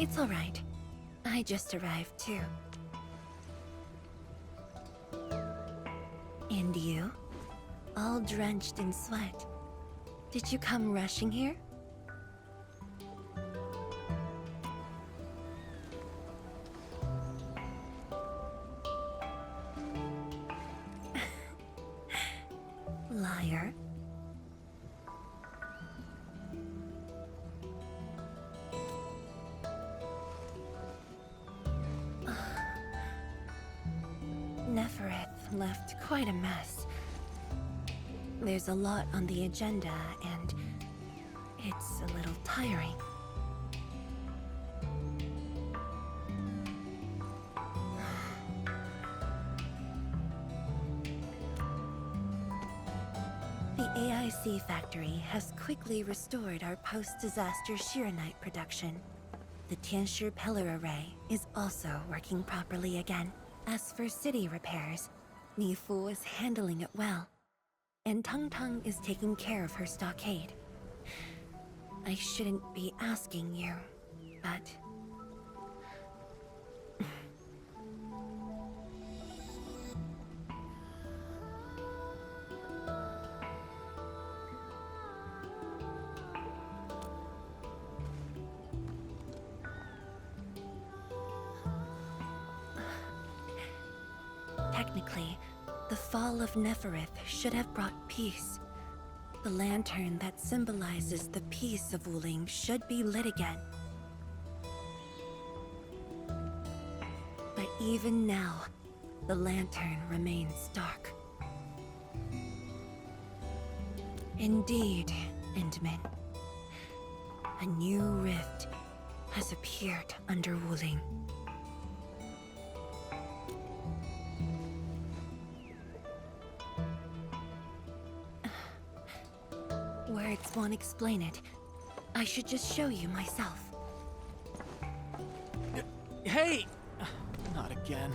It's all right. I just arrived too. And you? All drenched in sweat. Did you come rushing here? Liar. Nefereth left quite a mess. There's a lot on the agenda, and it's a little tiring. The AIC factory has quickly restored our post-disaster Shiranite production. The Tianshi pillar array is also working properly again. As for city repairs, Nifu is handling it well, and Tung Tung is taking care of her stockade. I shouldn't be asking you, but... Technically, the fall of Nefereth should have brought peace. The lantern that symbolizes the peace of Wuling should be lit again. But even now, the lantern remains dark. Indeed, Endman. A new rift has appeared under Wuling. Words won't explain it. I should just show you myself. Hey! Not again.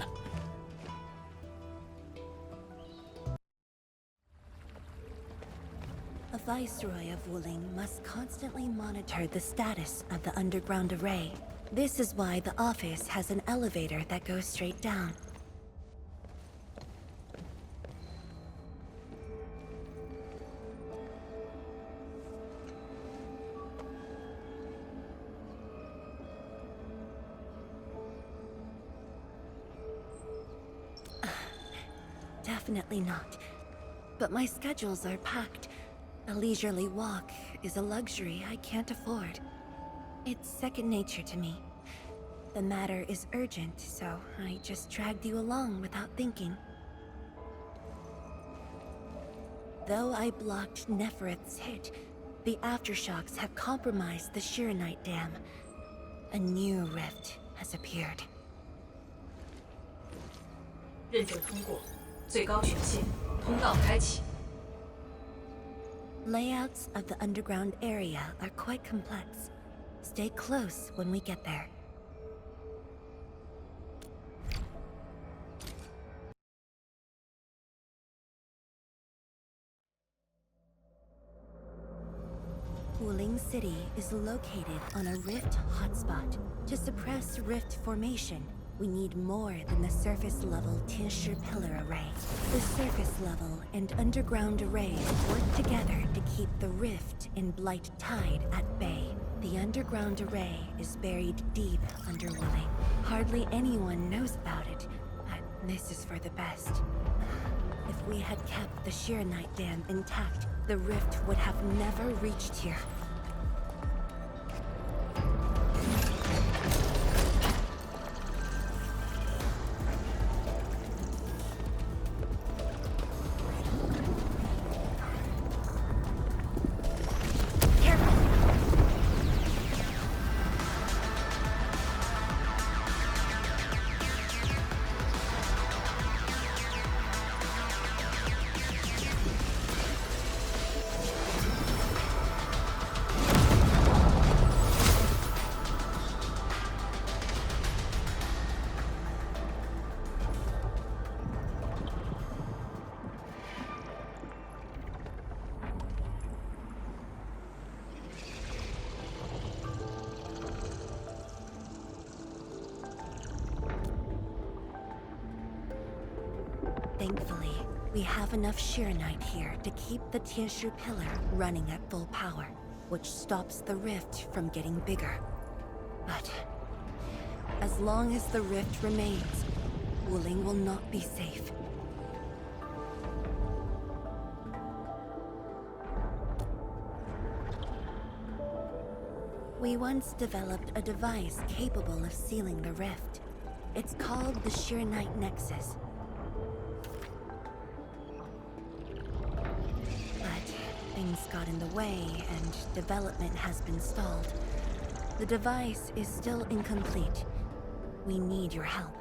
A viceroy of Wuling must constantly monitor the status of the underground array. This is why the office has an elevator that goes straight down. Definitely not. But my schedules are packed. A leisurely walk is a luxury I can't afford. It's second nature to me. The matter is urgent, so I just dragged you along without thinking. Though I blocked Nefereth's hit, the aftershocks have compromised the Shiranite dam. A new rift has appeared. 认证通过，最高权限，通道开启。 Layouts of the underground area are quite complex. Stay close when we get there. Wuling City is located on a rift hotspot. To suppress rift formation, we need more than the surface-level Tianshi pillar array. The surface-level and underground arrays work together to keep the rift in Blight Tide at bay. The underground array is buried deep under Wuling. Hardly anyone knows about it, but this is for the best. If we had kept the Shiranite dam intact, the rift would have never reached here. Thankfully, we have enough Shiranite here to keep the Tianshu pillar running at full power, which stops the rift from getting bigger. But as long as the rift remains, Wuling will not be safe. We once developed a device capable of sealing the rift. It's called the Shiranite Nexus. But things got in the way and development has been stalled. The device is still incomplete. We need your help.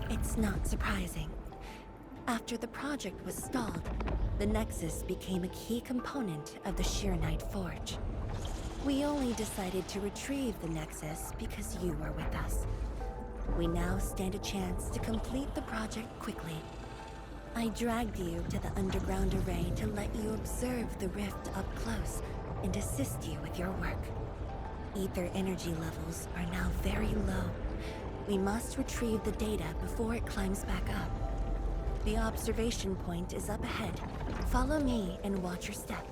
It's not surprising. After the project was stalled, the Nexus became a key component of the Shiranite Forge. We only decided to retrieve the Nexus because you were with us. We now stand a chance to complete the project quickly. I dragged you to the underground array to let you observe the rift up close and assist you with your work. Ether energy levels are now very low. We must retrieve the data before it climbs back up. The observation point is up ahead. Follow me and watch your step.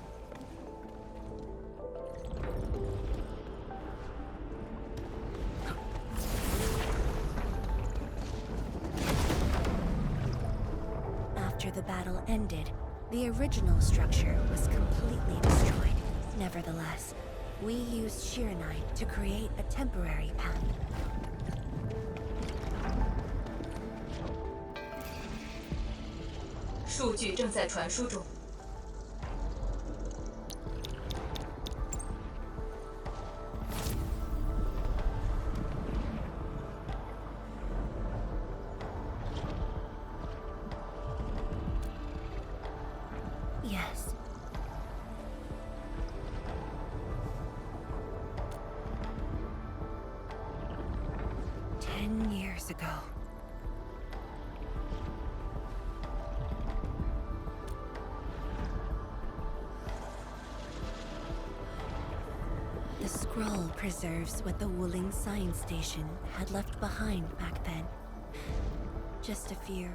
After the battle ended, the original structure was completely destroyed. Nevertheless, we used Shiranite to create a temporary path. "数据正在传输中。" Yes. Years ago. The scroll preserves what the Wuling science station had left behind back then. Just a few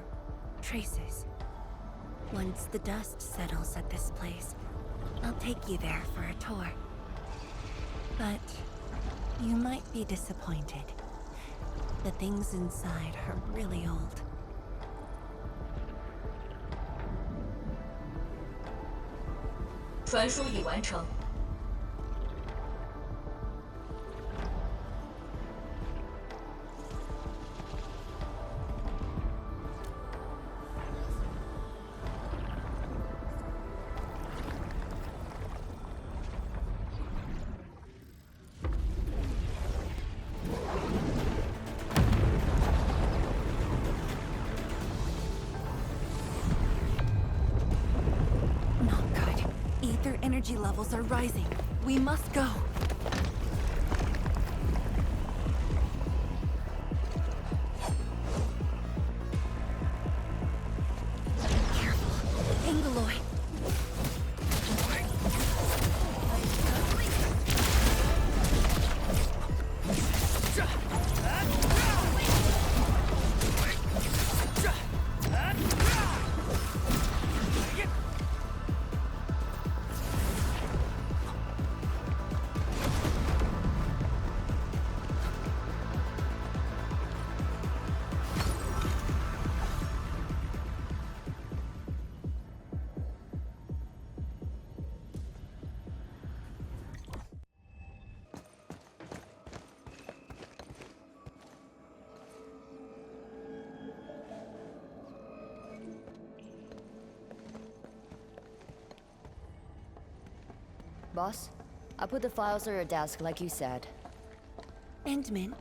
traces. Once the dust settles at this place, I'll take you there for a tour. But you might be disappointed. The things inside are really old. 传输已完成。Energy levels are rising. We must go. Careful. Angaloy. Boss, I put the files on your desk like you said. Endman,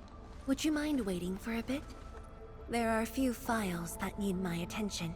would you mind waiting for a bit? There are a few files that need my attention.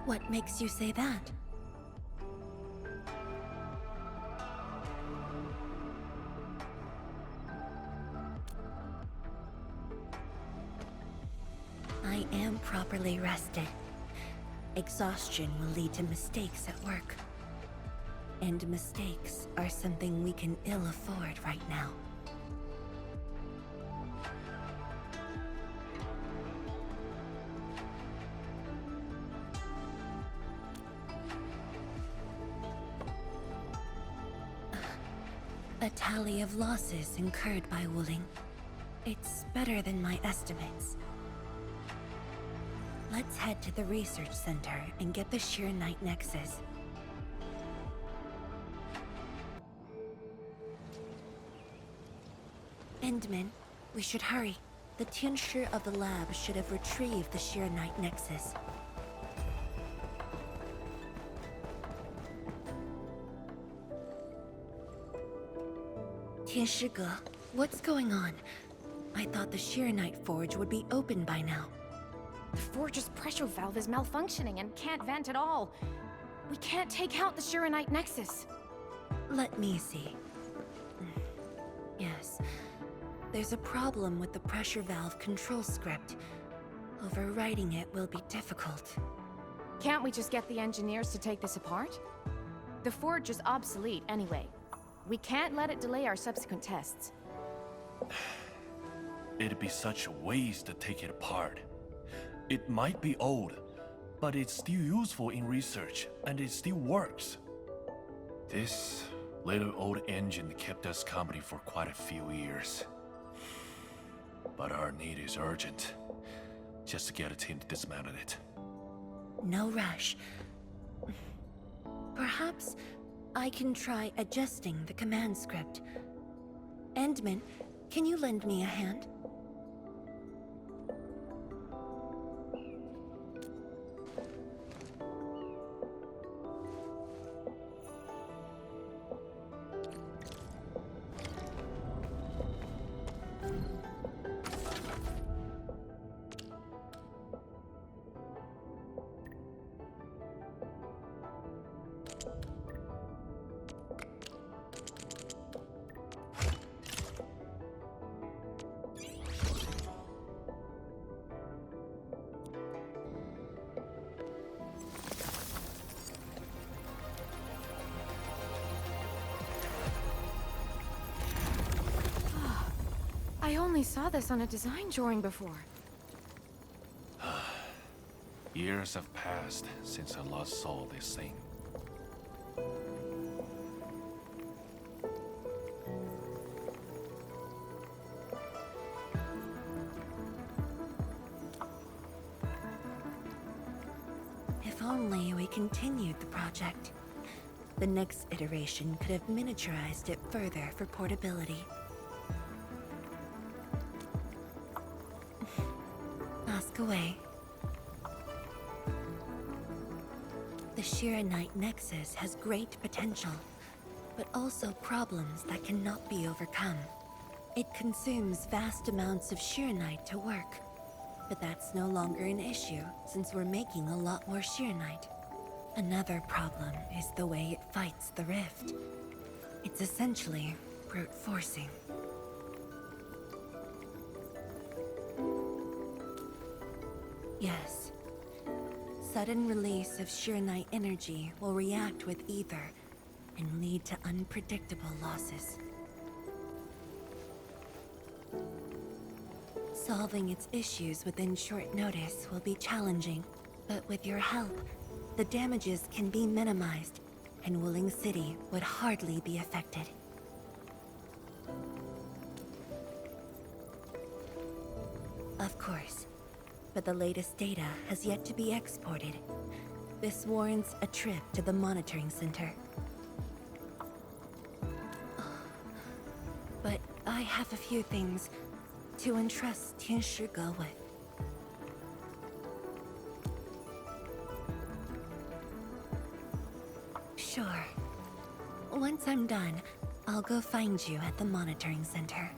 What makes you say that? I am properly rested. Exhaustion will lead to mistakes at work. And mistakes are something we can ill afford right now. A tally of losses incurred by Wuling. It's better than my estimates. Let's head to the research center and get the Sheer Knight Nexus. Endman, we should hurry. The Tianshi of the lab should have retrieved the Sheer Knight Nexus. Tianshi, what's going on? I thought the Sheer Knight Forge would be open by now. The forge's pressure valve is malfunctioning and can't vent at all. We can't take out the Shiranite Nexus. Let me see. Yes. There's a problem with the pressure valve control script. Overwriting it will be difficult. Can't we just get the engineers to take this apart? The forge is obsolete anyway. We can't let it delay our subsequent tests. It'd be such a waste to take it apart. It might be old, but it's still useful in research, and it still works. This little old engine kept us company for quite a few years. But our need is urgent. Just to get a team to dismantle it. No rush. Perhaps I can try adjusting the command script. Endman, can you lend me a hand? I only saw this on a design drawing before. Years have passed since I last saw this thing. If only we continued the project. The next iteration could have miniaturized it further for portability. Ask away. The Shiranite Nexus has great potential, but also problems that cannot be overcome. It consumes vast amounts of Shiranite to work, but that's no longer an issue since we're making a lot more Shiranite. Another problem is the way it fights the rift. It's essentially brute forcing. Yes. Sudden release of Shiranite energy will react with ether and lead to unpredictable losses. Solving its issues within short notice will be challenging, but with your help, the damages can be minimized, and Wuling City would hardly be affected. Of course. But the latest data has yet to be exported. This warrants a trip to the monitoring center. But I have a few things to entrust Tianshi with. Sure. Once I'm done, I'll go find you at the monitoring center.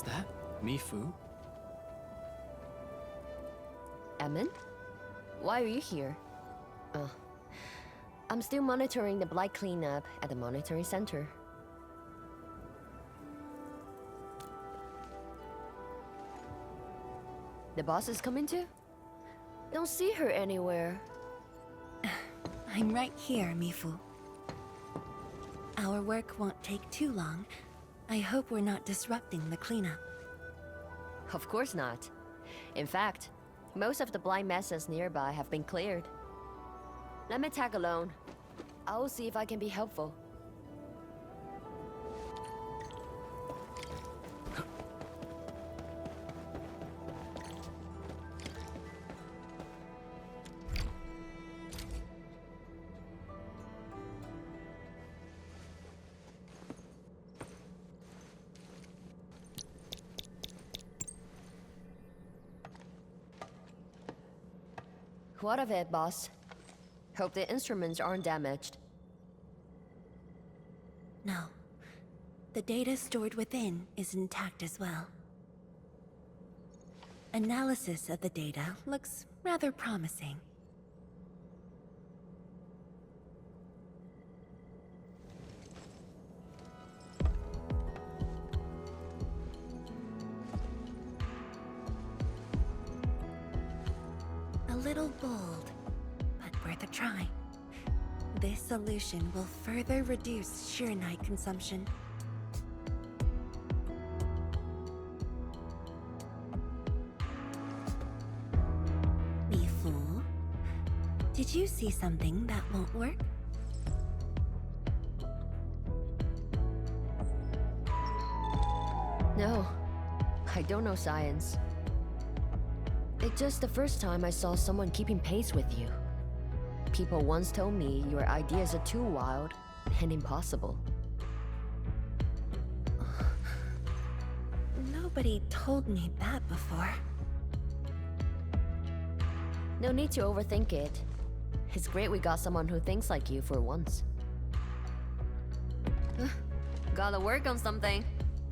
Was that Mifu? Emin? Why are you here? I'm still monitoring the blight cleanup at the monitoring center. The boss is coming too? Don't see her anywhere. I'm right here, Mifu. Our work won't take too long. I hope we're not disrupting the cleanup. Of course not. In fact, most of the blind messes nearby have been cleared. Let me tag along. I will see if I can be helpful. What of it, boss? Hope the instruments aren't damaged. No. The data stored within is intact as well. Analysis of the data looks rather promising. A little bold, but worth a try. This solution will further reduce sheer night consumption. Mifu, did you see something that won't work? No, I don't know science. It's just the first time I saw someone keeping pace with you. People once told me your ideas are too wild and impossible. Nobody told me that before. No need to overthink it. It's great we got someone who thinks like you for once. Gotta work on something.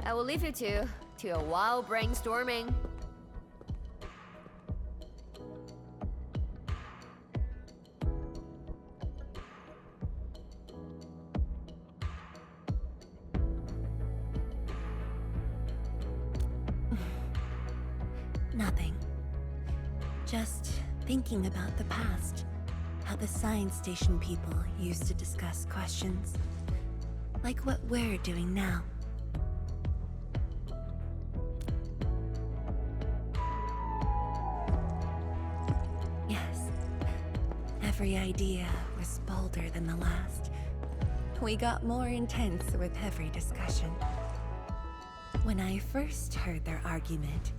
I will leave you to a wild brainstorming. Nothing. Just thinking about the past. How the science station people used to discuss questions. Like what we're doing now. Yes. Every idea was bolder than the last. We got more intense with every discussion. When I first heard their argument,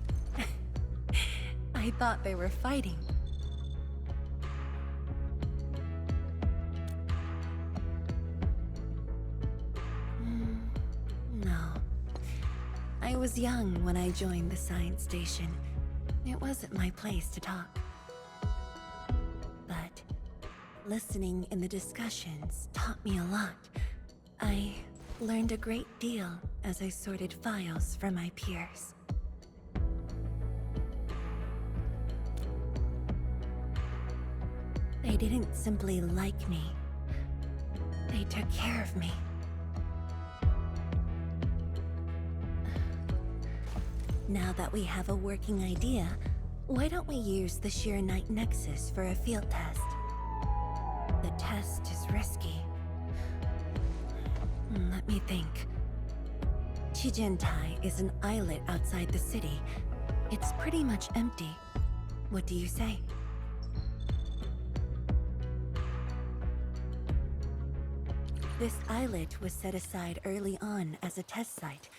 I thought they were fighting. No. I was young when I joined the science station. It wasn't my place to talk. But listening in the discussions taught me a lot. I learned a great deal as I sorted files for my peers. They didn't simply like me. They took care of me. Now that we have a working idea, why don't we use the Sheer Night Nexus for a field test? The test is risky. Let me think. Chijentai is an islet outside the city. It's pretty much empty. What do you say? This islet was set aside early on as a test site,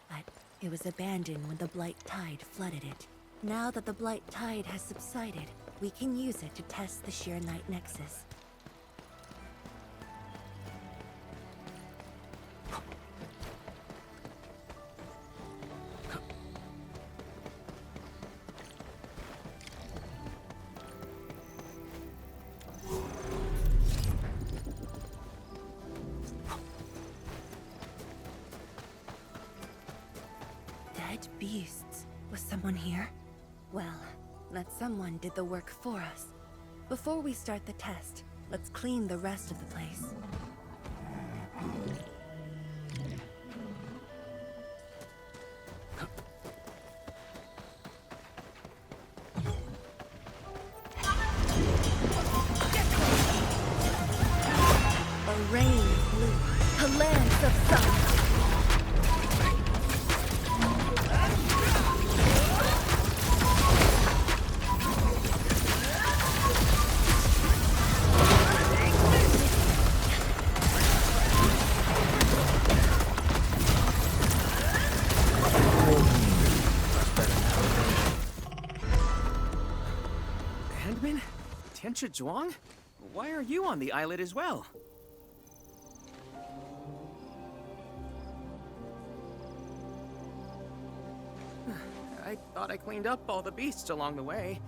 but it was abandoned when the Blight Tide flooded it. Now that the Blight Tide has subsided, we can use it to test the Sheer Night Nexus. What beasts? Was someone here? Well, that someone did the work for us. Before we start the test, let's clean the rest of the place. A rain of blue, a lance of sun. Handman? Tianchi Zhuang? Why are you on the islet as well? I thought I cleaned up all the beasts along the way.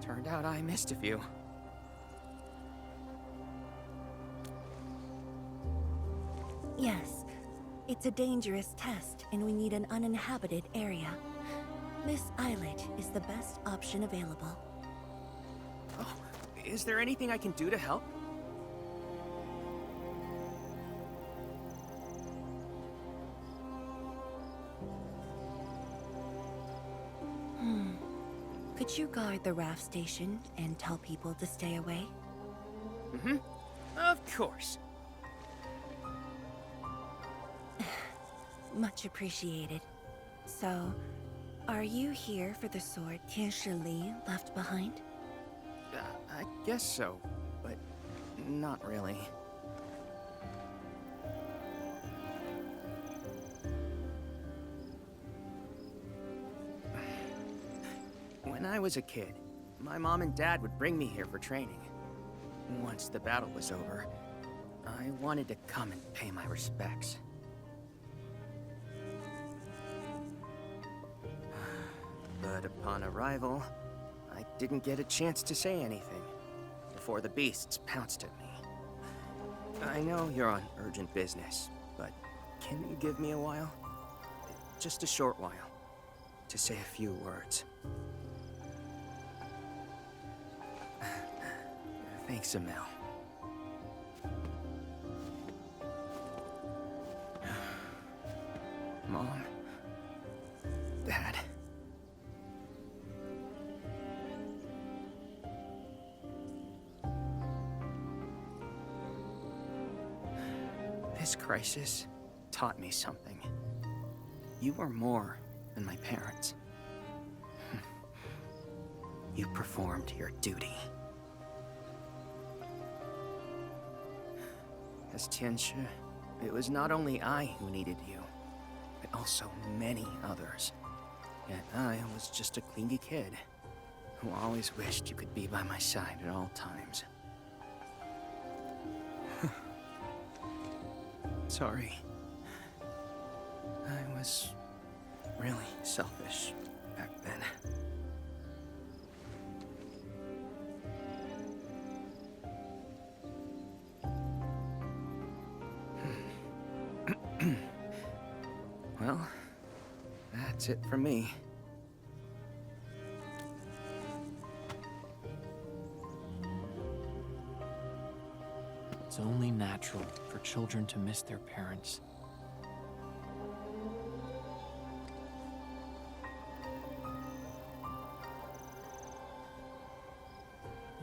Turned out I missed a few. Yes, it's a dangerous test, and we need an uninhabited area. This islet is the best option available. Oh, is there anything I can do to help? Could you guard the raft station and tell people to stay away? Mm-hmm. Of course. Much appreciated. So, are you here for the sword Tianshi Li left behind? I guess so, but not really. When I was a kid, my mom and dad would bring me here for training. Once the battle was over, I wanted to come and pay my respects. But upon arrival, I didn't get a chance to say anything before the beasts pounced at me. I know you're on urgent business, but can you give me a while? Just a short while, to say a few words. Thanks, Emil. Mom? Dad? This crisis taught me something. You are more than my parents. You performed your duty. As Tianshi, it was not only I who needed you, but also many others. Yet I was just a clingy kid who always wished you could be by my side at all times. Sorry. I was really selfish back then. Well, that's it from me. It's only natural for children to miss their parents.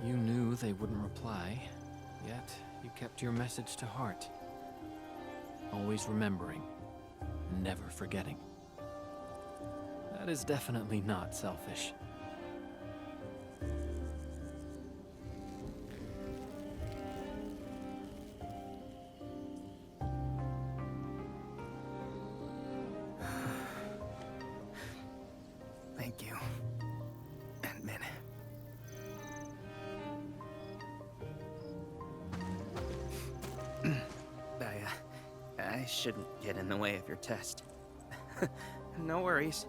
You knew they wouldn't reply, yet you kept your message to heart. Always remembering, never forgetting. That is definitely not selfish. Thank you, Ant-Man. I shouldn't get in the way of your test. No worries.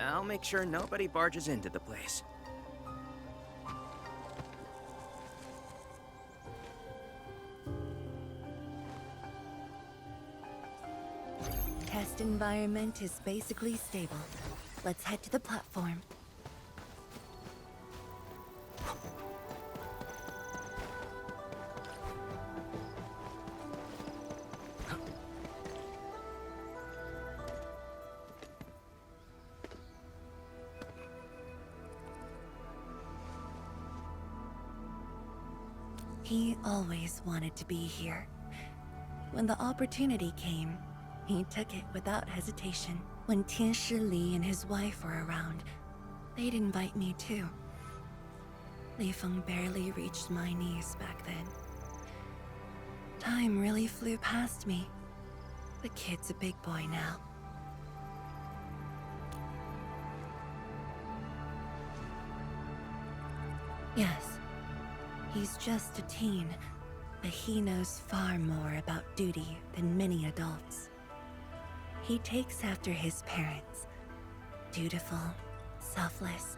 I'll make sure nobody barges into the place. Test environment is basically stable. Let's head to the platform. He always wanted to be here. When the opportunity came, he took it without hesitation. When Tianshi Li and his wife were around, they'd invite me too. Li Feng barely reached my knees back then. Time really flew past me. The kid's a big boy now. Yes. He's just a teen, but he knows far more about duty than many adults. He takes after his parents. Dutiful, selfless,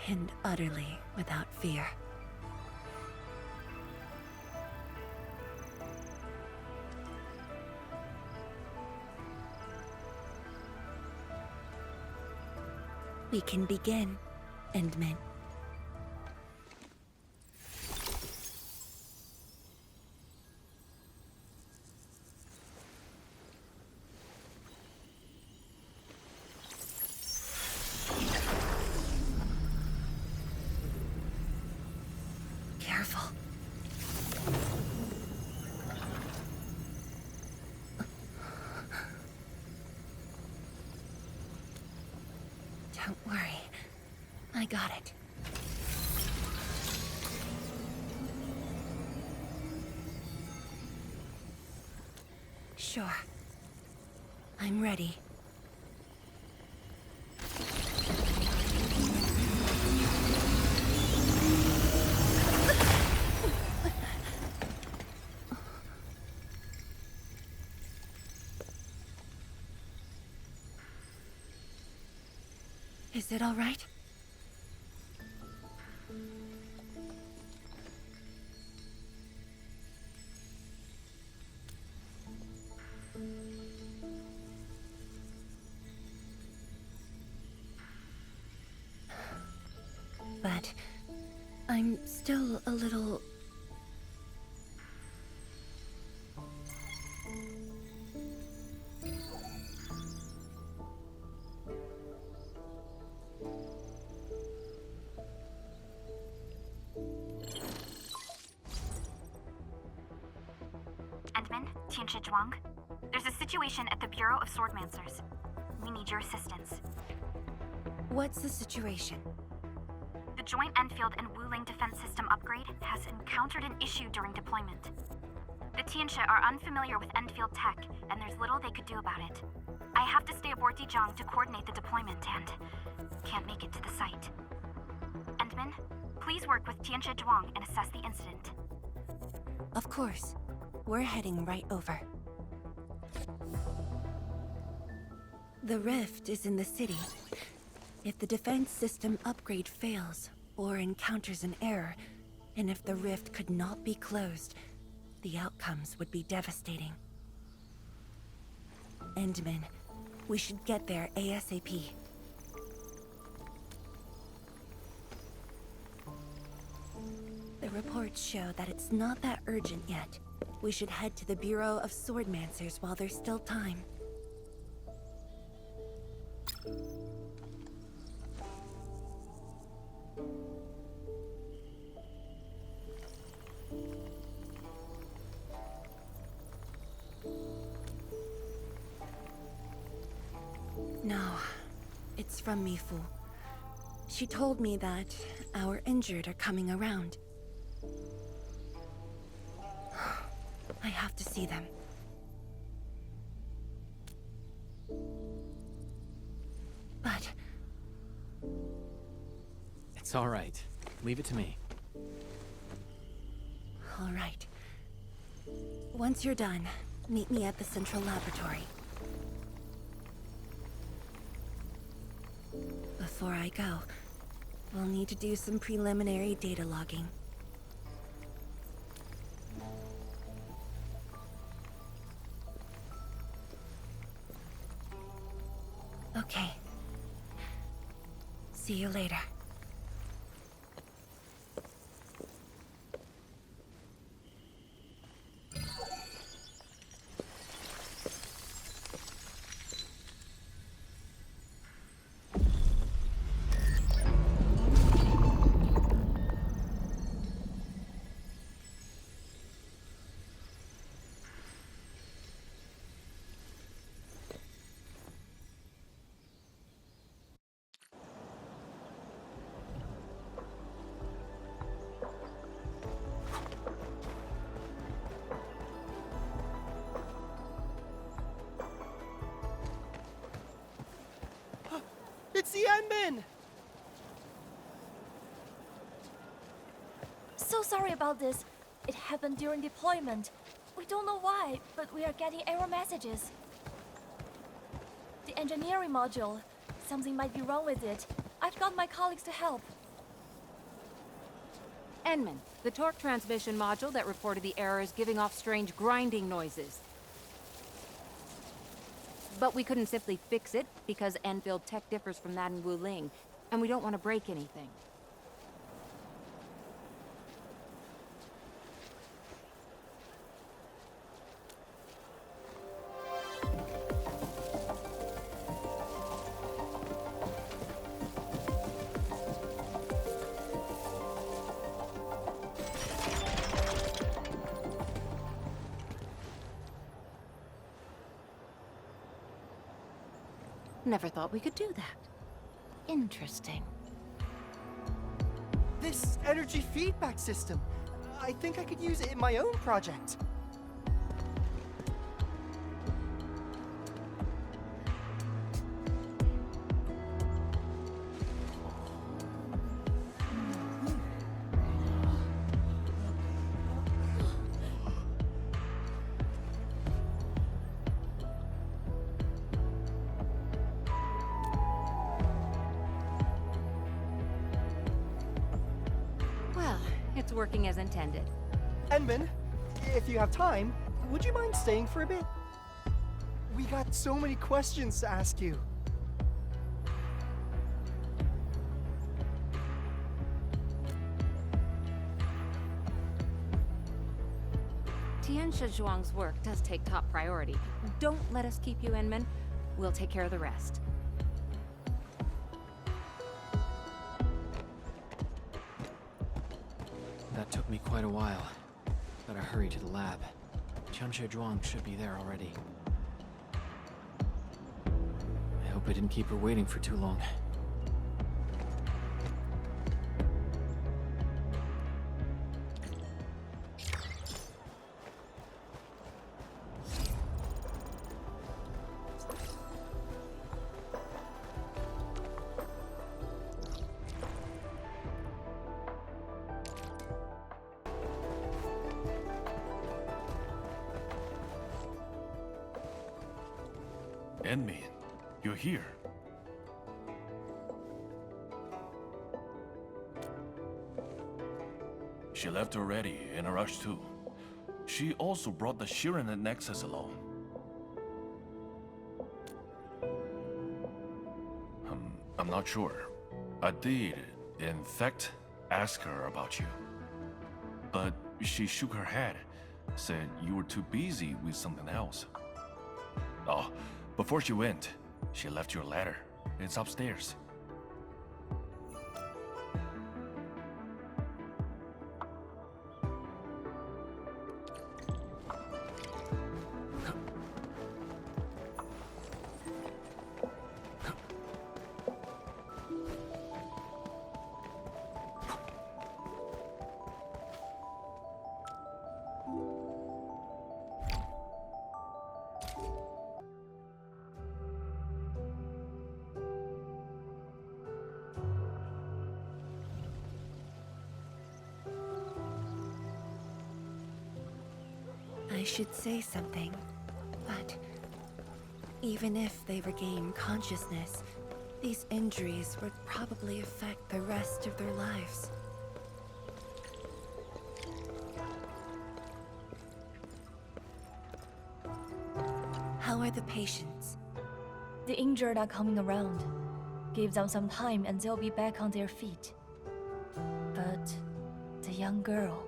and utterly without fear. We can begin, Endman. Careful. Don't worry. I got it. Sure. I'm ready. Is it all right? But I'm still a little... Endman, Tianshi Zhuang. There's a situation at the Bureau of Swordmancers. We need your assistance. What's the situation? The Joint Enfield and Wuling defense system upgrade has encountered an issue during deployment. The Tianshi are unfamiliar with Enfield tech, and there's little they could do about it. I have to stay aboard Dijiang to coordinate the deployment and can't make it to the site. Endman, please work with Tianshi Zhuang and assess the incident. Of course. We're heading right over. The rift is in the city. If the defense system upgrade fails, or encounters an error, and if the rift could not be closed, the outcomes would be devastating. Endman, we should get there ASAP. The reports show that it's not that urgent yet. We should head to the Bureau of Swordmancers while there's still time. No, it's from Mifu. She told me that our injured are coming around. I have to see them. But... It's all right. Leave it to me. all right. Once you're done, meet me at the central laboratory. Before I go, we'll need to do some preliminary data logging. Okay. See you later. It's the Endman! So sorry about this. It happened during deployment. We don't know why, but we are getting error messages. The engineering module. Something might be wrong with it. I've got my colleagues to help. Enman, the torque transmission module that reported the error is giving off strange grinding noises. But we couldn't simply fix it because Enfield tech differs from that in Wuling, and we don't want to break anything. Never thought we could do that. Interesting. This energy feedback system. I think I could use it in my own project. Well, it's working as intended. Endman, if you have time, would you mind staying for a bit? We got so many questions to ask you. Tianxia Zhuang's work does take top priority. Don't let us keep you, Enman. We'll take care of the rest. That took me quite a while. Better hurry to the lab. Tianxia Zhuang should be there already. I hope I didn't keep her waiting for too long. Enman, you're here. She left already, in a rush too. She also brought the Shiren Nexus along. I'm not sure. I did, in fact, ask her about you. But she shook her head, said you were too busy with something else. Oh, before she went, she left your letter. It's upstairs. I should say something, but even if they regain consciousness, these injuries would probably affect the rest of their lives. How are the patients? The injured are coming around. Give them some time and they'll be back on their feet. But the young girl,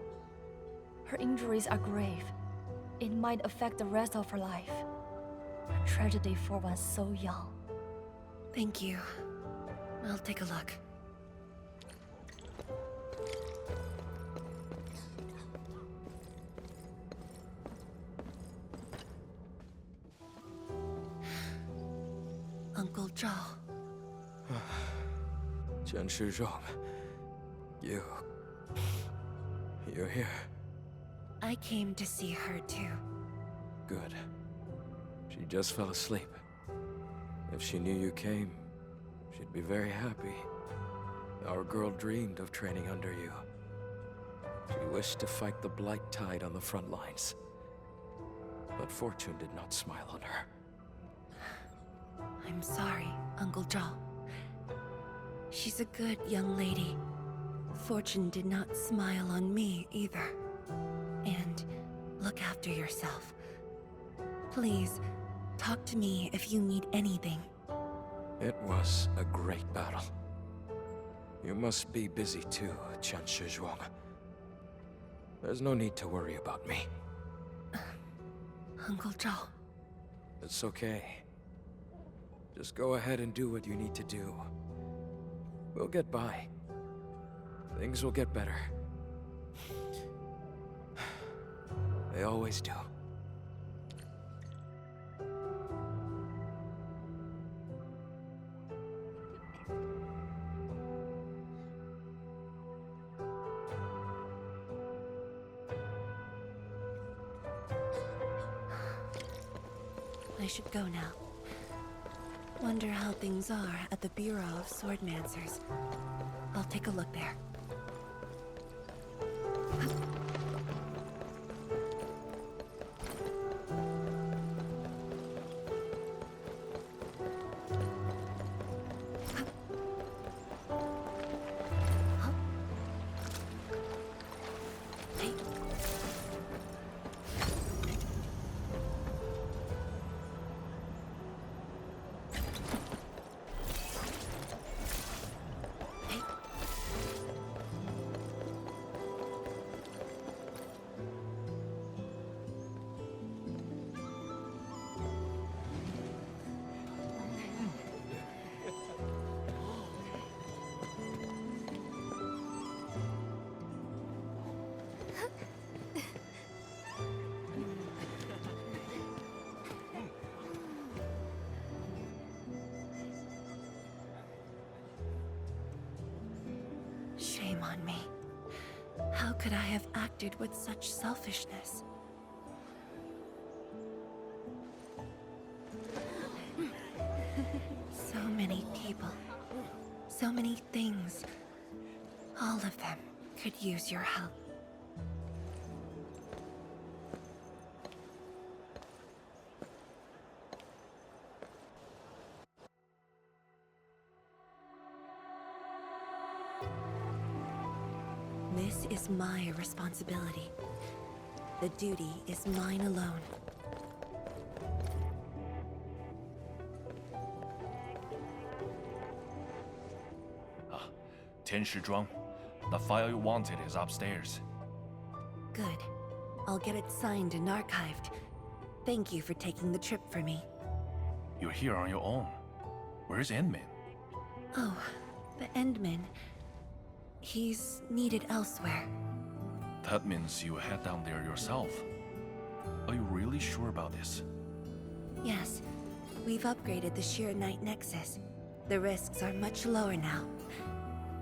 her injuries are grave. It might affect the rest of her life. A tragedy for one so young. Thank you. I'll take a look. Uncle Zhao. Chen Shizhong, you're here. I came to see her too. Good. She just fell asleep. If she knew you came, she'd be very happy. Our girl dreamed of training under you. She wished to fight the Blight Tide on the front lines. But fortune did not smile on her. I'm sorry, Uncle Zhao. She's a good young lady. Fortune did not smile on me either. And look after yourself. Please, talk to me if you need anything. It was a great battle. You must be busy too, Chen Shizhuang. There's no need to worry about me. Uncle Zhao. It's okay. Just go ahead and do what you need to do. We'll get by. Things will get better. They always do. I should go now. Wonder how things are at the Bureau of Swordmancers. I'll take a look there. Shame on me. How could I have acted with such selfishness? So many people. So many things. All of them could use your help. This is my responsibility. The duty is mine alone. Tian Shizhuang, the file you wanted is upstairs. Good. I'll get it signed and archived. Thank you for taking the trip for me. You're here on your own. Where's Endman? Oh, the Endman. He's needed elsewhere. That means you head down there yourself. Are you really sure about this? Yes. We've upgraded the Sheer Knight Nexus. The risks are much lower now.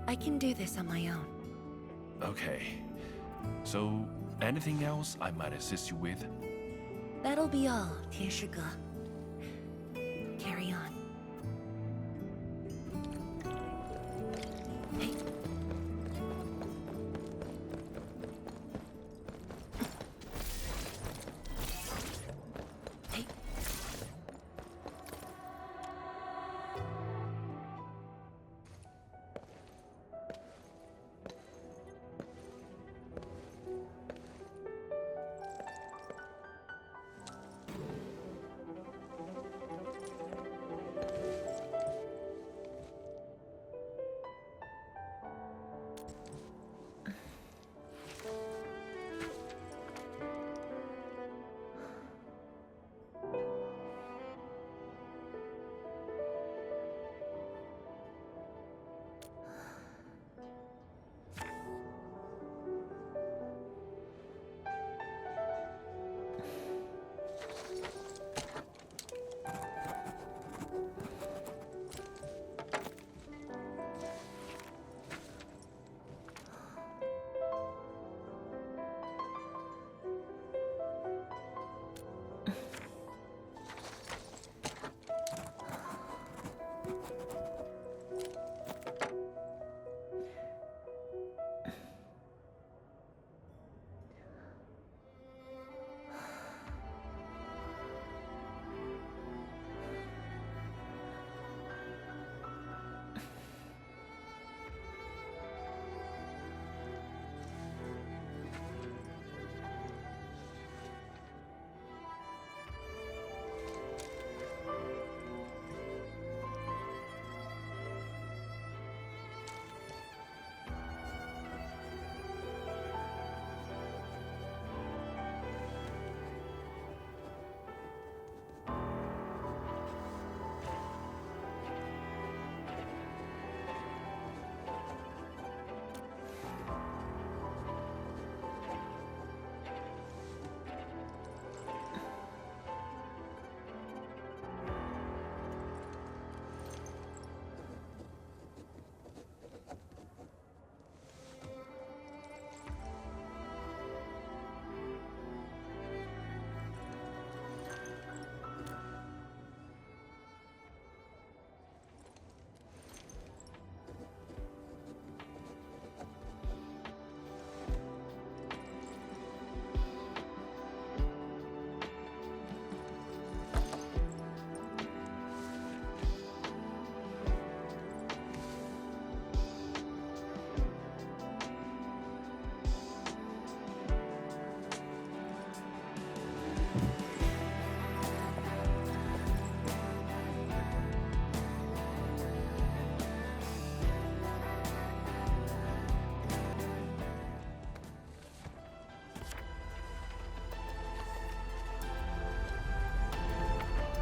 I can do this on my own. Okay. So, anything else I might assist you with? That'll be all, Tian Shige. Carry on. Hey. Hey.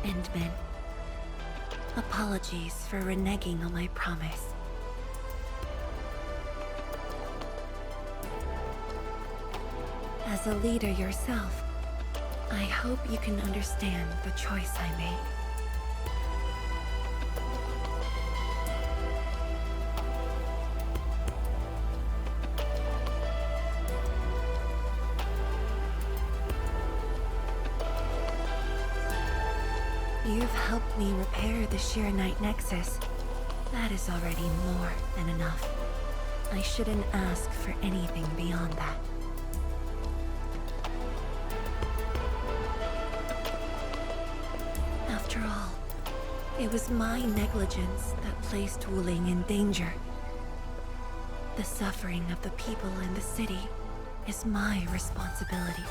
Endman. Apologies for reneging on my promise. As a leader yourself, I hope you can understand the choice I made. You've helped me repair the Shiranite Nexus. That is already more than enough. I shouldn't ask for anything beyond that. After all, it was my negligence that placed Wuling in danger. The suffering of the people in the city is my responsibility.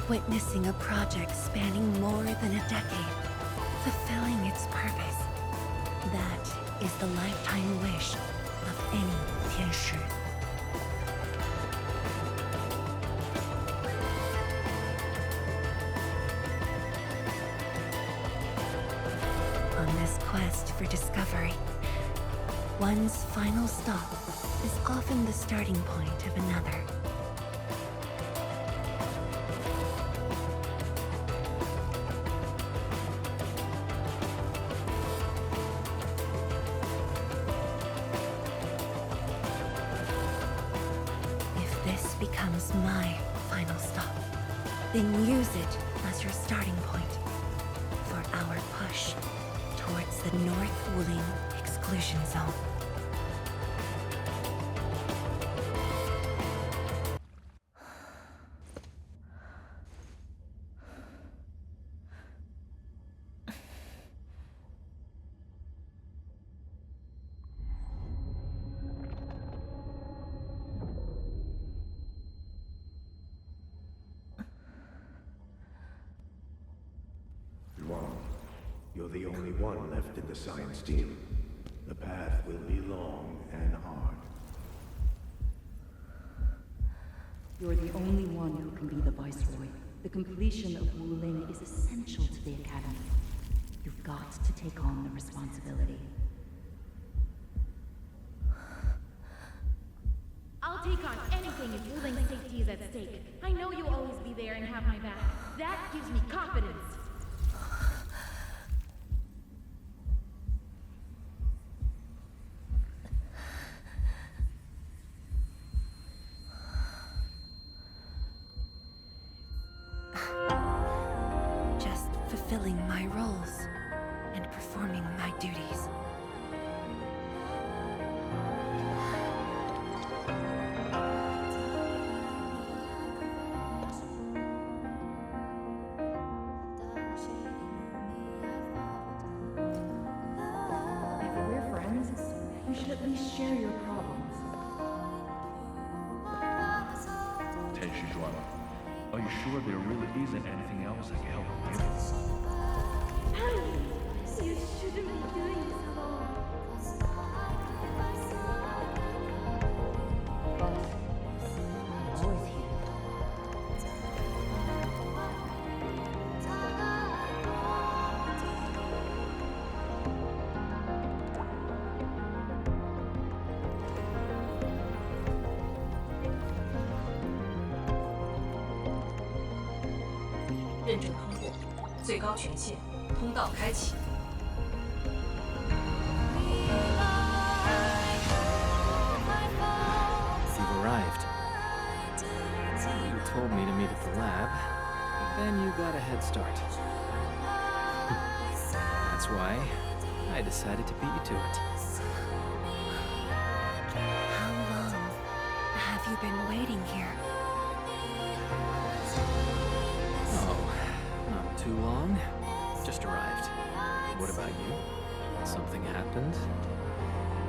Witnessing a project spanning more than a decade, fulfilling its purpose. That is the lifetime wish of any Tianshi. On this quest for discovery, one's final stop is often the starting point of another. Becomes my final stop. Then use it as your starting point for our push towards the North Wuling exclusion zone. You're the only one left in the science team. The path will be long and hard. You're the only one who can be the Viceroy. The completion of Wuling is essential to the Academy. You've got to take on the responsibility. I'll take on anything if Wuling's safety is at stake. I know you'll always be there and have my back. That gives me confidence. Fulfilling my roles and performing my duties. If we're friends, you should at least share your problems. Tenshi drama. Are you sure there really isn't anything else I can help you with? You shouldn't be doing this alone. I'm always here.认证通过，最高权限，通道开启。 You've arrived. You told me to meet at the lab, but then you got a head start. That's why I decided to beat you to it. How long have you been waiting here? Oh, not too long. Just arrived. What about you? Something happened?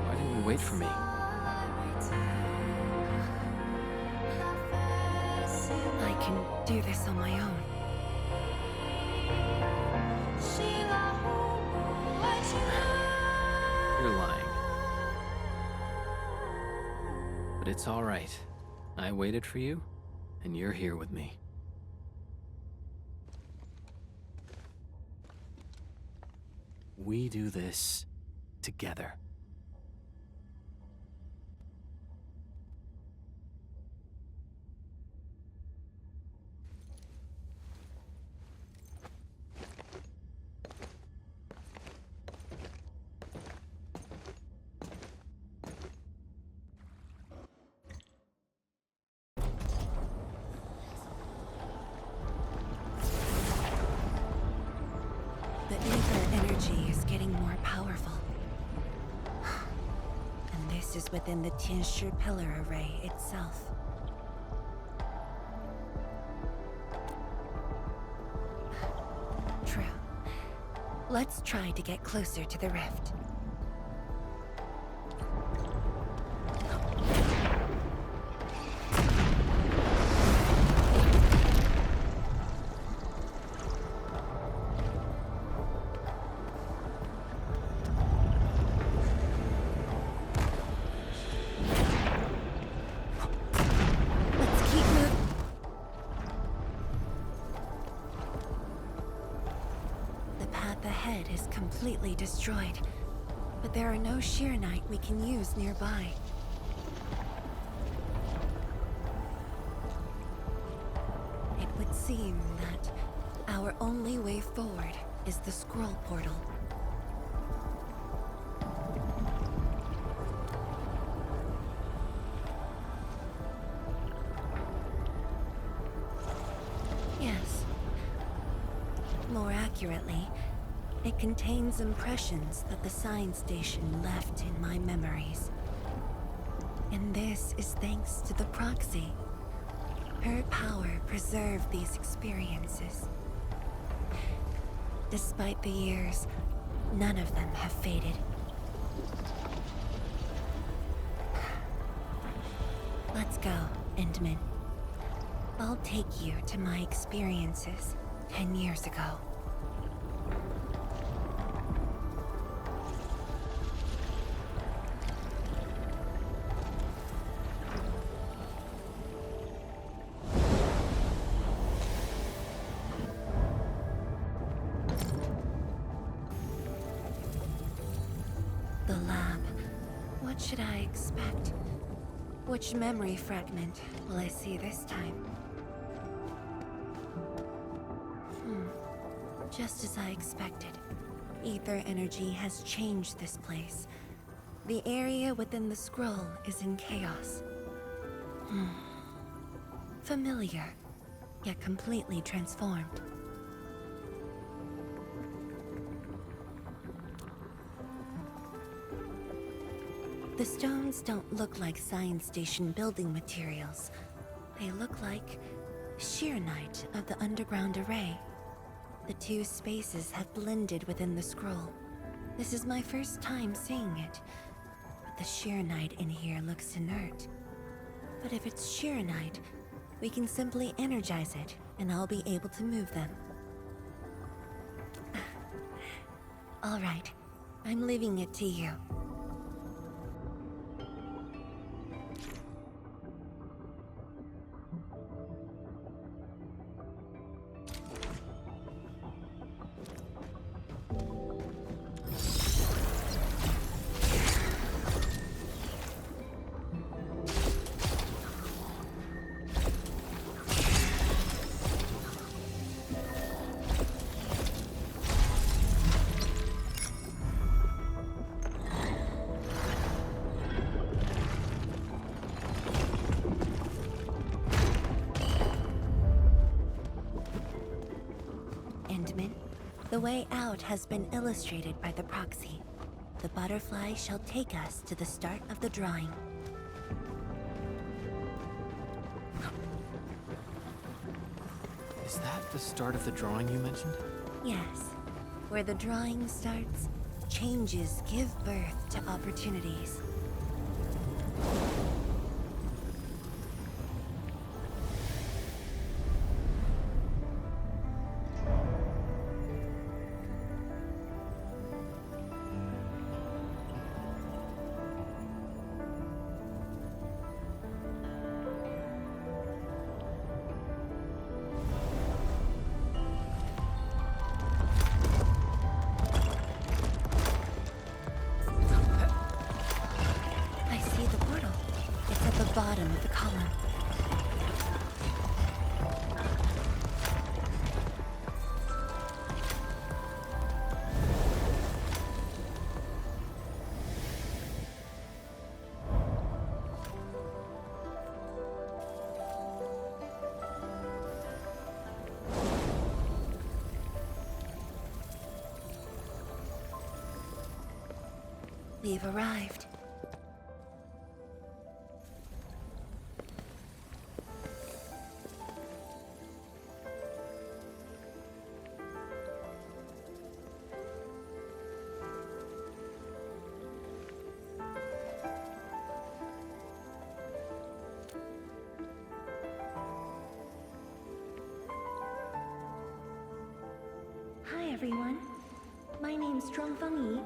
Why didn't you wait for me? I can do this on my own. You're lying. But it's all right. I waited for you, and you're here with me. We do this together. The ether energy is getting more powerful. And this is within the Tinshu pillar array itself. True. Let's try to get closer to the rift. Ahead is completely destroyed, but there are no Sheernite we can use nearby. It would seem that our only way forward is the scroll portal. Yes. More accurately, it contains impressions that the science station left in my memories. And this is thanks to the proxy. Her power preserved these experiences. Despite the years, none of them have faded. Let's go, Endman. I'll take you to my experiences 10 years ago. The lab. What should I expect? Which memory fragment will I see this time? Just as I expected. Ether energy has changed this place. The area within the scroll is in chaos. Familiar, yet completely transformed. The stones don't look like science station building materials. They look like Sheernite of the underground array. The two spaces have blended within the scroll. This is my first time seeing it, but the Sheernite in here looks inert. But if it's Sheernite, we can simply energize it, and I'll be able to move them. All right, I'm leaving it to you. The way out has been illustrated by the proxy. The butterfly shall take us to the start of the drawing. Is that the start of the drawing you mentioned? Yes. Where the drawing starts, changes give birth to opportunities. We've arrived. Hi everyone. My name's Zhuangfeng Yi.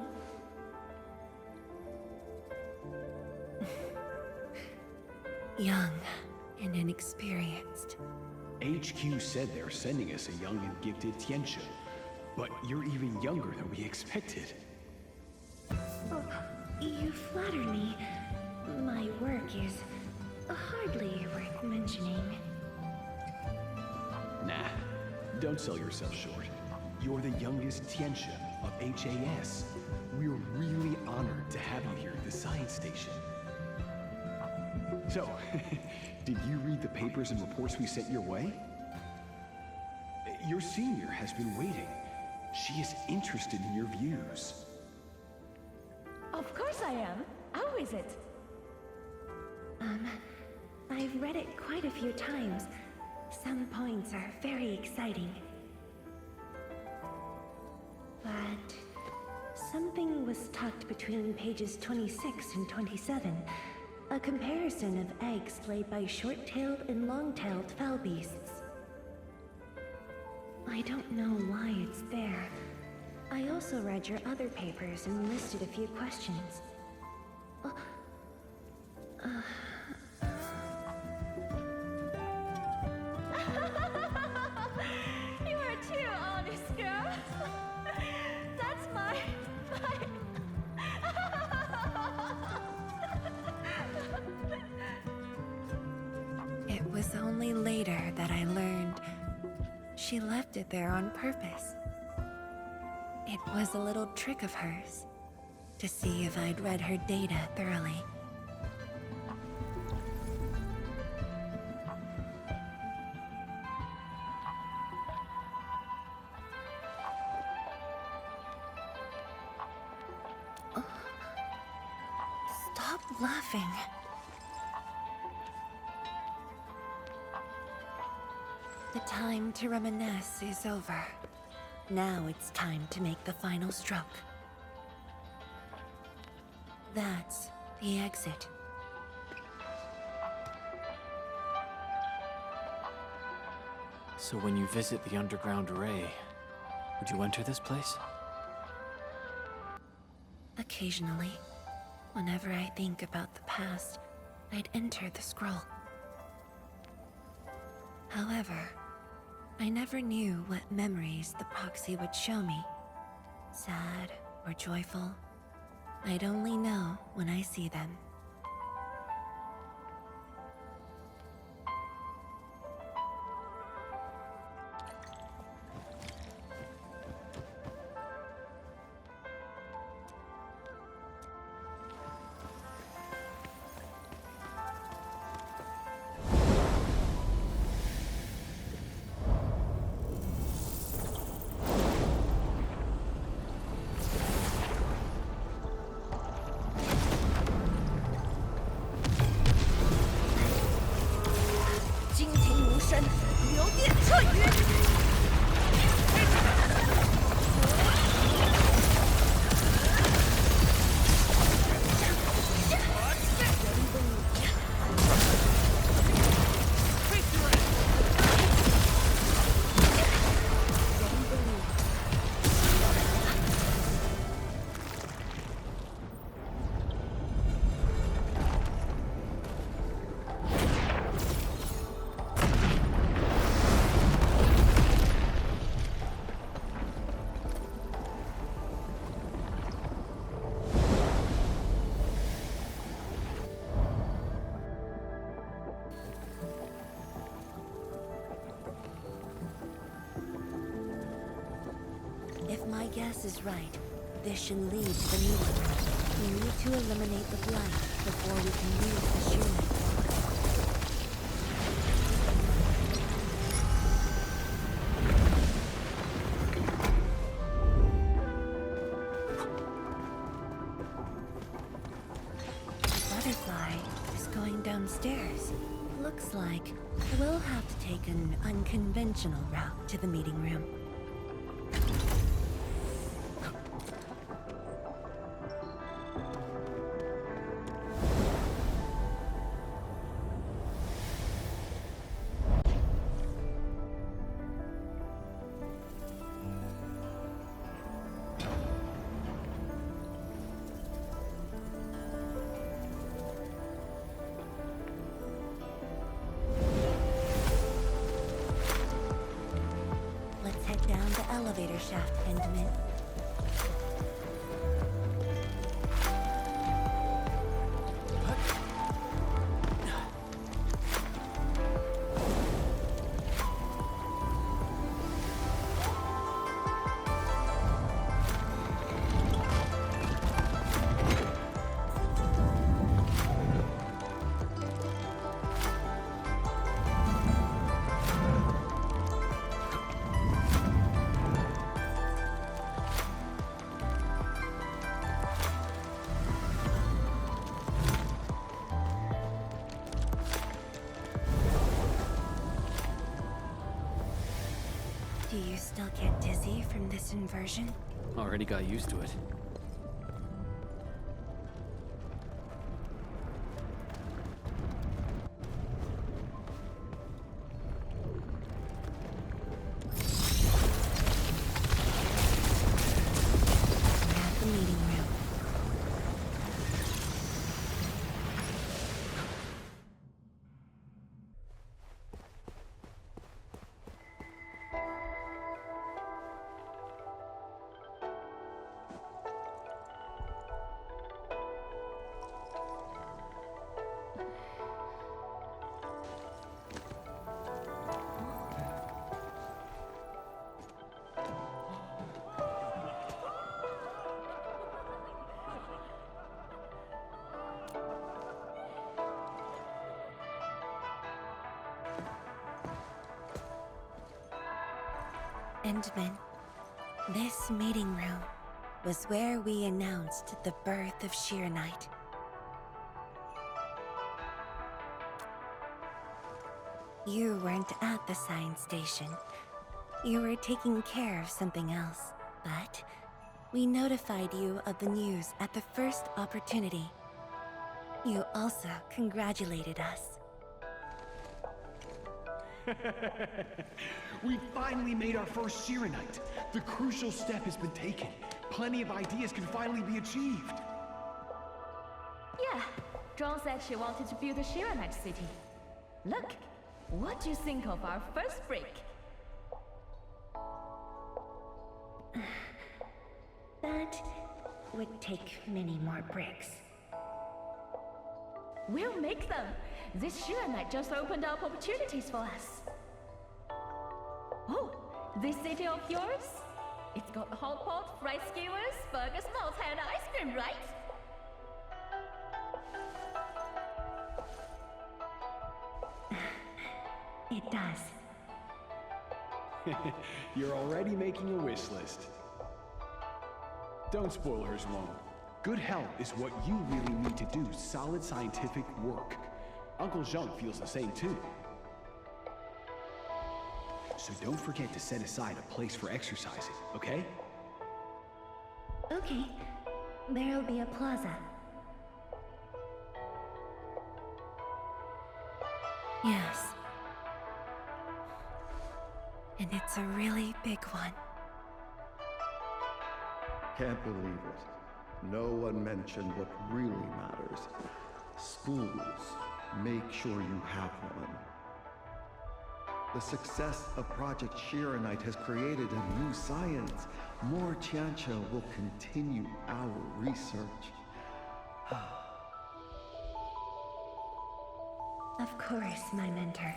Young and inexperienced. HQ said they're sending us a young and gifted Tianxia, but you're even younger than we expected. Oh, you flatter me. My work is hardly worth mentioning. Nah, don't sell yourself short. You're the youngest Tianxia of HAS. We're really honored to have you here at the science station. So, did you read the papers and reports we sent your way? Your senior has been waiting. She is interested in your views. Of course I am. How is it? I've read it quite a few times. Some points are very exciting. But something was tucked between pages 26 and 27. A comparison of eggs laid by short-tailed and long-tailed fowl beasts. I don't know why it's there. I also read your other papers and listed a few questions. You are too honest, girl. That's my... It was only later that I learned she left it there on purpose. It was a little trick of hers to see if I'd read her data thoroughly. Stop laughing. The time to reminisce is over. Now it's time to make the final stroke. That's the exit. So when you visit the underground array, would you enter this place? Occasionally, whenever I think about the past, I'd enter the scroll. However, I never knew what memories the proxy would show me. Sad or joyful, I'd only know when I see them. If my guess is right, this should lead to the new one. We need to eliminate the blight before we can use the shoe. Looks like we'll have to take an unconventional route to the meeting room. Let's head down the elevator shaft, Endman. Do you still get dizzy from this inversion? Already got used to it. We're at the meeting room. Endman, this meeting room was where we announced the birth of Sheer Knight. You weren't at the science station. You were taking care of something else, but we notified you of the news at the first opportunity. You also congratulated us. We finally made our first Shiranite. The crucial step has been taken. Plenty of ideas can finally be achieved. Yeah, Dawn said she wanted to build a Shiranite city. Look, what do you think of our first break? That would take many more bricks. We'll make them. This Shiranite just opened up opportunities for us. Oh, this city of yours? It's got hot pot, fried skewers, burgers, nuts, and ice cream, right? It does. You're already making a wish list. Don't spoil her, Sloan. Good health is what you really need to do solid scientific work. Uncle Jean feels the same too. So don't forget to set aside a place for exercising, okay? Okay. There'll be a plaza. Yes. And it's a really big one. Can't believe it. No one mentioned what really matters. Schools. Make sure you have one. The success of Project Shiranite has created a new science. More Tiantia will continue our research. Of course, my mentor.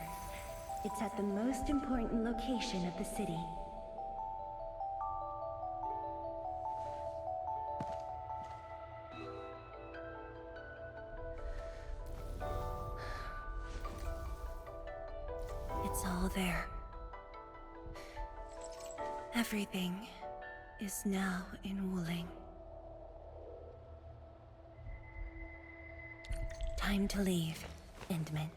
It's at the most important location of the city. It's all there. Everything is now in Wuling. Time to leave, Endman.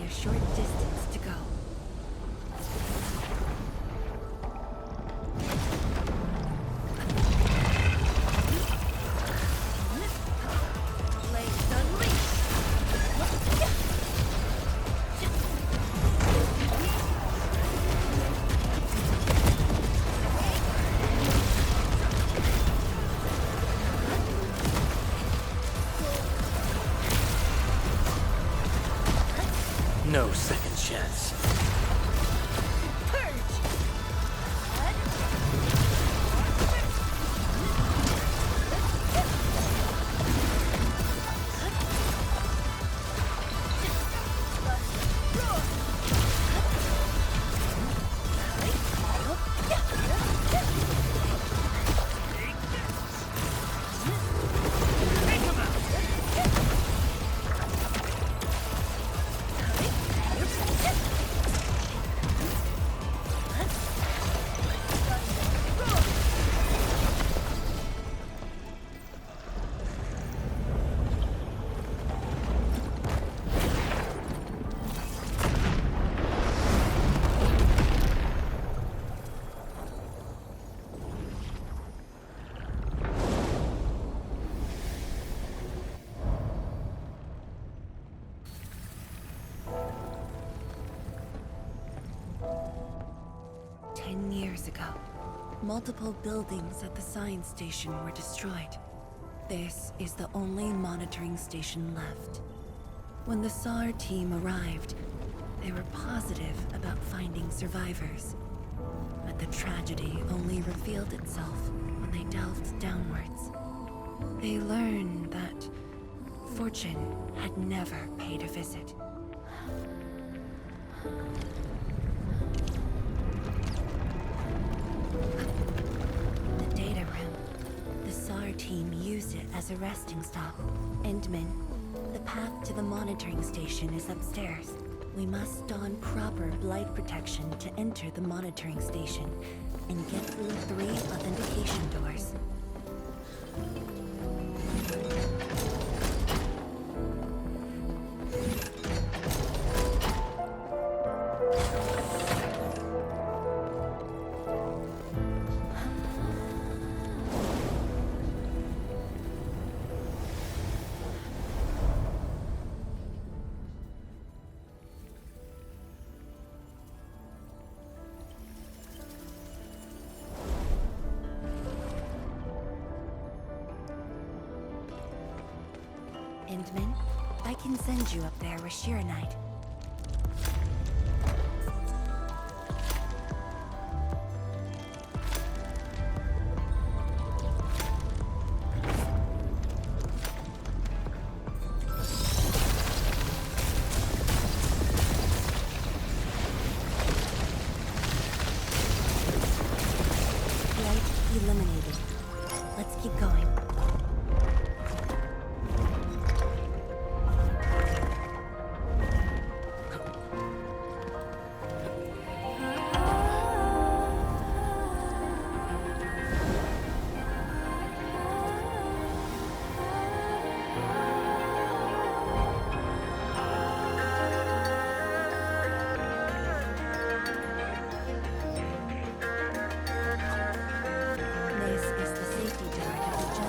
a short distance to go. Blades unleashed! No second chance. Multiple buildings at the science station were destroyed. This is the only monitoring station left. When the SAR team arrived, they were positive about finding survivors. But the tragedy only revealed itself when they delved downwards. They learned that fortune had never paid a visit. Team used it as a resting stop. Endman, the path to the monitoring station is upstairs. We must don proper blight protection to enter the monitoring station and get through 3 authentication doors. Endman, I can send you up there with Shiranite. Light eliminated. Let's keep going. This is the safety turret of the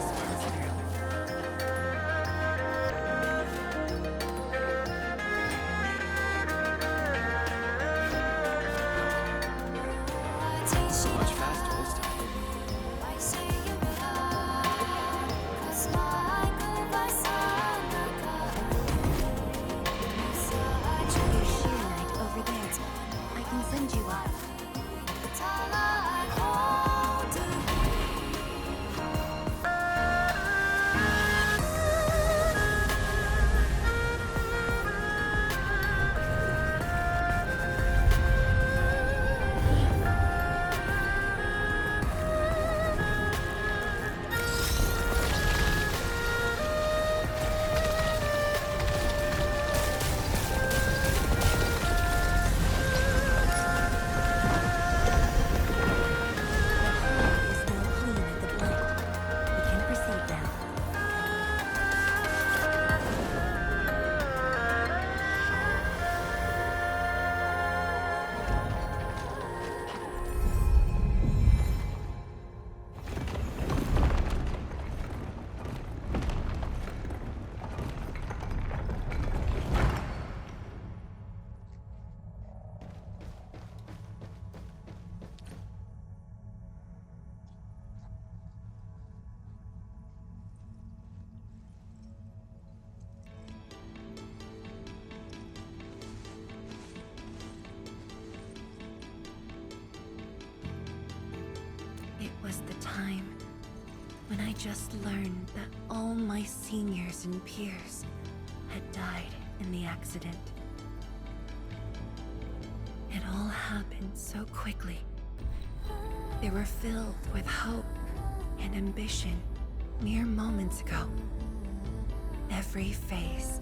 time when I just learned that all my seniors and peers had died in the accident. It all happened so quickly. They were filled with hope and ambition mere moments ago. Every face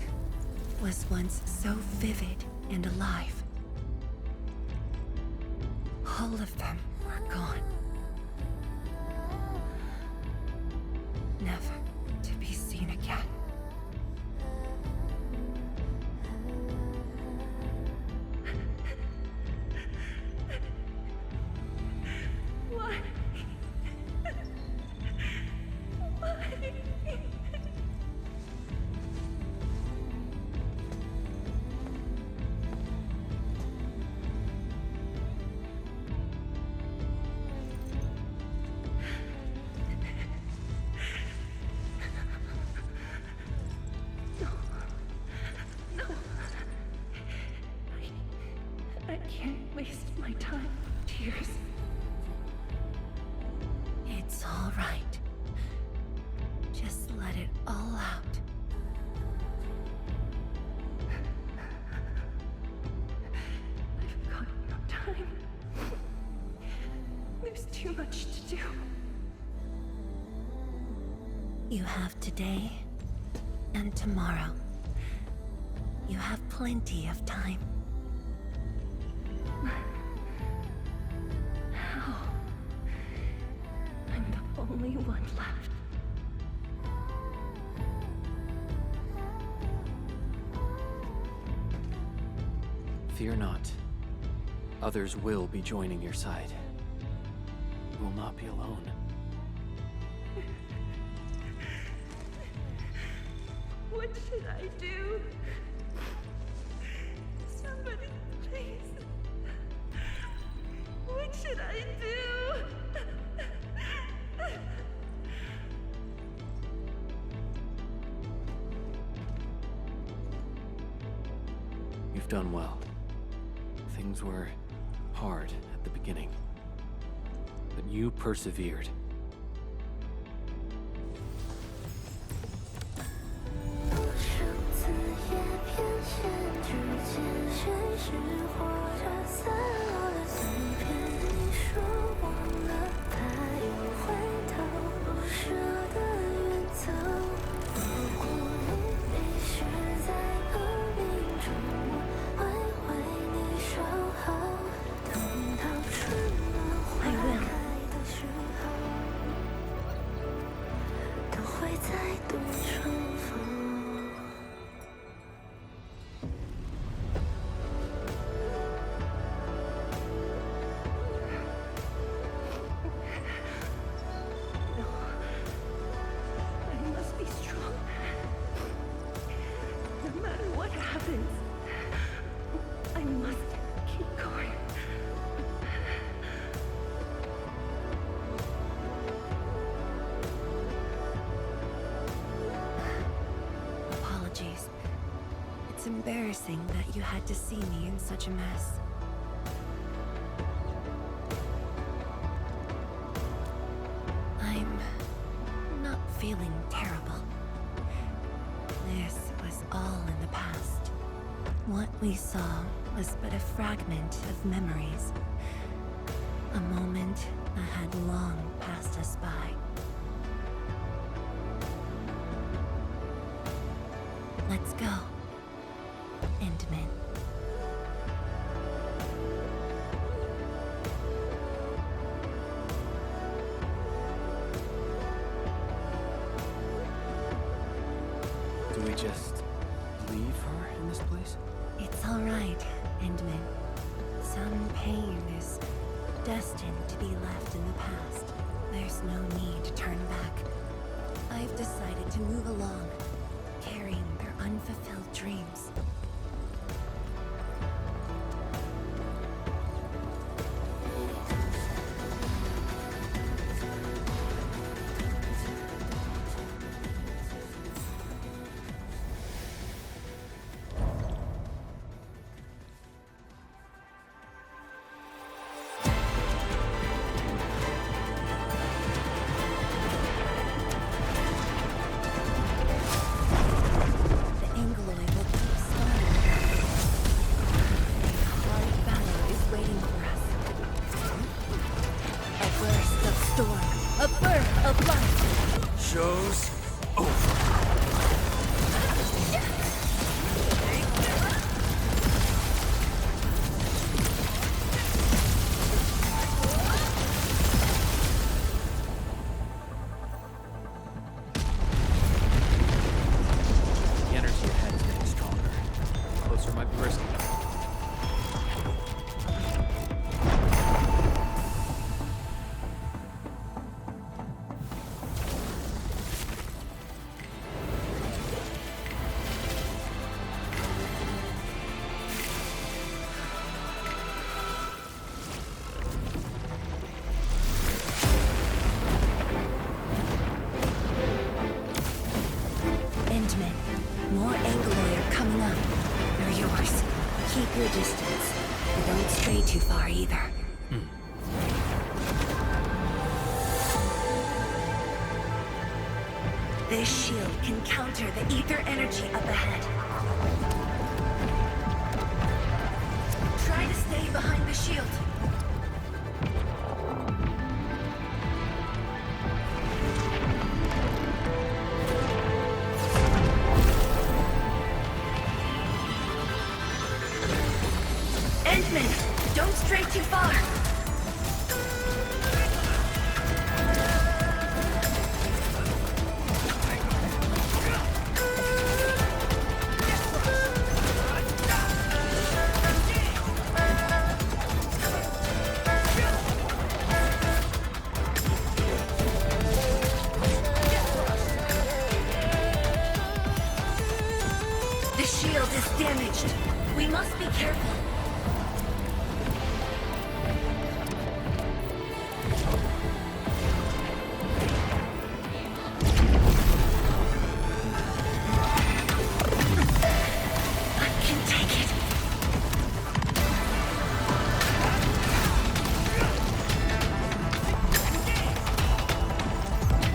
was once so vivid and alive. All of them were gone. Never to be seen again. Why? I can't waste my time. Tears. It's all right. Just let it all out. I've got no time. There's too much to do. You have today and tomorrow. You have plenty of time. How? I'm the only one left. Fear not. Others will be joining your side. You will not be alone. What should I do? Somebody, please. What should I do? You've done well. Things were hard at the beginning, but you persevered. I must keep going. Apologies. It's embarrassing that you had to see me in such a mess. I'm not feeling terrible. This was all in the past. What we saw was but a fragment of memories. A moment that had long passed us by. Let's go, Endman. Do we just leave her in this place? It's all right, Endman. Some pain is destined to be left in the past. There's no need to turn back. I've decided to move along, carrying their unfulfilled dreams. pillar of light. Show's over. The energy ahead is getting stronger. Closer might be risky. Endman, more Angloy are coming up. They're yours. Keep your distance, but don't stray too far either. This shield can counter the ether energy up ahead. Try to stay behind the shield. Endman, don't stray too far. The shield is damaged. We must be careful. I can take it.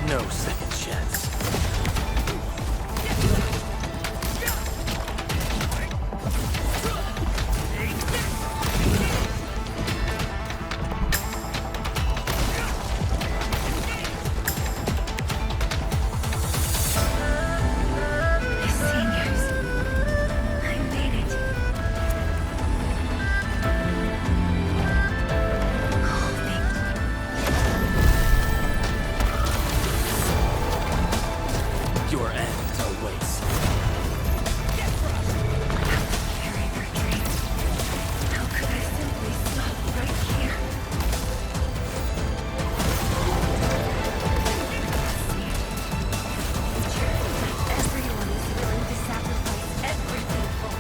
No second chance. Seniors, I made it. Your end awaits. Carry their dreams. How could I simply stop right here? Everyone is willing to sacrifice everything for.